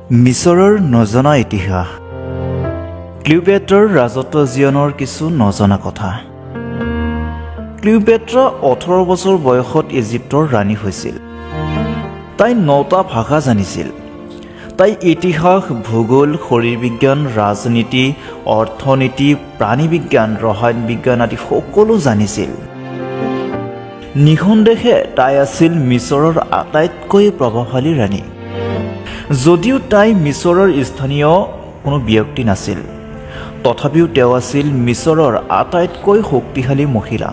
মিছৰৰ নজনা ইতিহাস। ক্লিওপেট্ৰাৰ ৰাজত্ব জীৱনৰ কিছু নজনা কথা। ক্লিওপেট্ৰা 18 বছৰ বয়সত ইজিপ্তৰ ৰাণী হৈছিল। তাই 9টা ভাষা জানিছিল। তাই ইতিহাস, ভূগোল, শৰীৰ বিজ্ঞান, ৰাজনীতি, অৰ্থনীতি, প্ৰাণী বিজ্ঞান, ৰসায়ন বিজ্ঞান আদি সকলো জানিছিল। নিঃসন্দেহে তাই আছিল মিছৰৰ আটাইতকৈ প্ৰভাৱশালী ৰাণী। যদিও তাই মিছৰৰ স্থানীয় কোনো ব্যক্তি নাছিল, তথাপিও তেওঁ আছিল মিছৰৰ আটাইতকৈ শক্তিশালী মহিলা।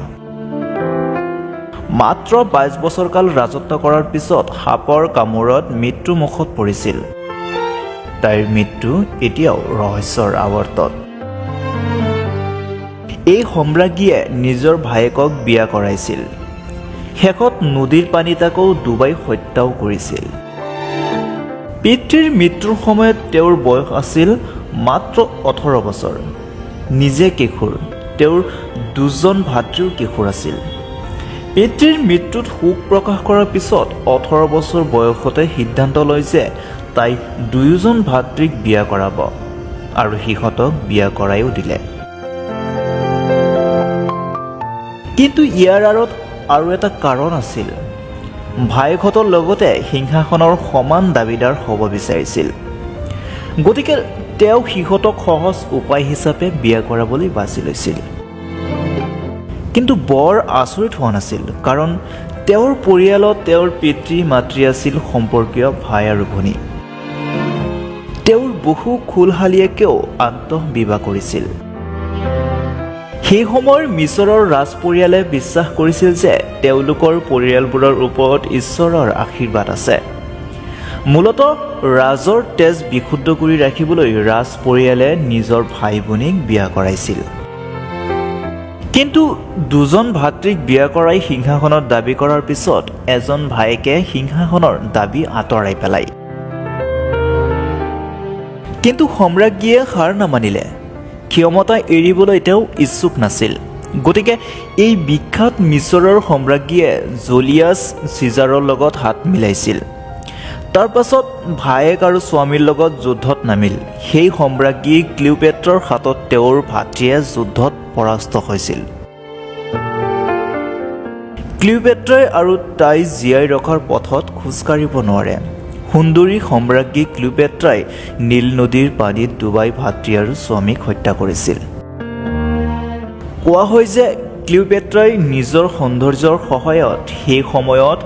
মাত্ৰ 22 বছৰকাল ৰাজত্ব কৰাৰ পিছত সাপৰ কামোৰত মৃত্যুমুখত পৰিছিল। তাইৰ মৃত্যু এতিয়াও ৰহস্যৰ আৱৰ্তত। এই সম্ৰাজ্ঞীয়ে নিজৰ ভায়েকক বিয়া কৰাইছিল। শেষত নদীৰ পানীত আকৌ ডুবাই হত্যাও কৰিছিল। পিতৃৰ মৃত্যুৰ সময়ত তেওঁৰ বয়স আছিল মাত্ৰ 18 বছৰ। নিজে কিশোৰ, তেওঁৰ 2জন ভাতৃও কিশোৰ আছিল। পিতৃৰ মৃত্যুত শোক প্ৰকাশ কৰাৰ পিছত 18 বছৰ বয়সতে সিদ্ধান্ত লয় যে তাই 2জন ভাতৃক বিয়া কৰাব, আৰু সিহঁতক বিয়া কৰাইও দিলে। কিন্তু ইয়াৰ আঁৰত আৰু এটা কাৰণ আছিল। ভায়েকহঁতৰ লগতে সিংহাসনৰ সমান দাবীদাৰ হ'ব বিচাৰিছিল। গতিকে তেওঁ সিহঁতক সহজ উপায় হিচাপে বিয়া কৰাবলৈ বাছি লৈছিল। কিন্তু বৰ আচৰিত হোৱা নাছিল, কাৰণ তেওঁৰ পৰিয়ালত তেওঁৰ পিতৃ মাতৃ আছিল সম্পৰ্কীয় ভাই আৰু ভনী। তেওঁৰ বহু খুলশালীয়েকেও আন্তঃবিবাহ কৰিছিল। সেই সময়ৰ মিছৰৰ ৰাজ পৰিয়ালে বিশ্বাস কৰিছিল যে তেওঁলোকৰ পৰিয়ালবোৰৰ ওপৰত ঈশ্বৰৰ আশীৰ্বাদ আছে। মূলতঃ ৰাজৰ তেজ বিশুদ্ধ কৰি ৰাখিবলৈ ৰাজ পৰিয়ালে নিজৰ ভাই ভনীক বিয়া কৰাইছিল। কিন্তু 2জন ভাতৃক বিয়া কৰাই সিংহাসনত দাবী কৰাৰ পিছত এজন ভায়েকে সিংহাসনৰ দাবী আঁতৰাই পেলায়। কিন্তু সম্ৰাজ্ঞীয়ে হাৰ নামানিলে। ক্ষমতা এৰিবলৈ তেওঁ ইচ্ছুক নাছিল। গতিকে এই বিখ্যাত মিছৰৰ সম্ৰাজ্ঞীয়ে জুলিয়াছ চিজাৰৰ লগত হাত মিলাইছিল। তাৰ পাছত ভায়েক আৰু স্বামীৰ লগত যুদ্ধত নামিল। সেই সম্ৰাজ্ঞী ক্লিওপেট্ৰাৰ হাতত তেওঁৰ ভাতৃয়ে যুদ্ধত পৰাস্ত হৈছিল। ক্লিওপেট্ৰাই আৰু তাই জীয়াই ৰখাৰ পথত খোজকাঢ়িব নোৱাৰে। সুন্দৰী সম্ৰাজ্ঞী ক্লিওপেট্ৰাই নীল নদীৰ পানীত ডুবাই ভাতৃ আৰু স্বামীক হত্যা কৰিছিল। কোৱা হয় যে ক্লিওপেট্ৰাই নিজৰ সৌন্দৰ্যৰ সহায়ত সেই সময়ত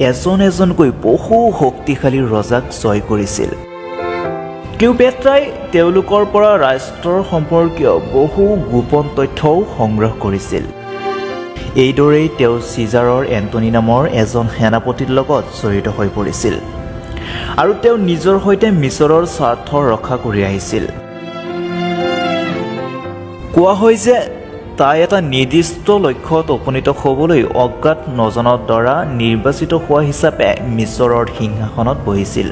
এজন এজনকৈ বহু শক্তিশালী ৰজাক জয় কৰিছিল। ক্লিওপেট্ৰাই তেওঁলোকৰ পৰা ৰাষ্ট্ৰৰ সম্পৰ্কীয় বহু গোপন তথ্যও সংগ্ৰহ কৰিছিল। এইদৰেই তেওঁ চিজাৰৰ এণ্টনি নামৰ এজন সেনাপতিৰ লগত জড়িত হৈ পৰিছিল, আৰু তেওঁ নিজৰ সৈতে মিছৰৰ স্বাৰ্থ ৰক্ষা কৰি আহিছিল। কোৱা হয় যে তাই এটা নিৰ্দিষ্ট লক্ষ্যত উপনীত হ'বলৈ অজ্ঞাত নজনৰ দ্বাৰা নিৰ্বাচিত হোৱা হিচাপে মিছৰৰ সিংহাসনত বহিছিল,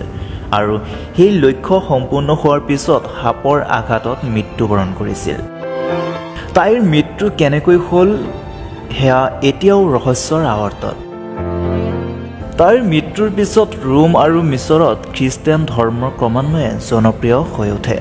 আৰু সেই লক্ষ্য সম্পূৰ্ণ হোৱাৰ পিছত সাপৰ আঘাতত মৃত্যুবৰণ কৰিছিল। তাইৰ মৃত্যু কেনেকৈ হ'ল সেয়া এতিয়াও ৰহস্যৰ আৱৰ্তত। তাইৰ মৃত্যুৰ পিছত ৰোম আৰু মিছৰত খ্ৰীষ্টান ধৰ্ম ক্ৰমান্বয়ে জনপ্ৰিয় হৈ উঠে।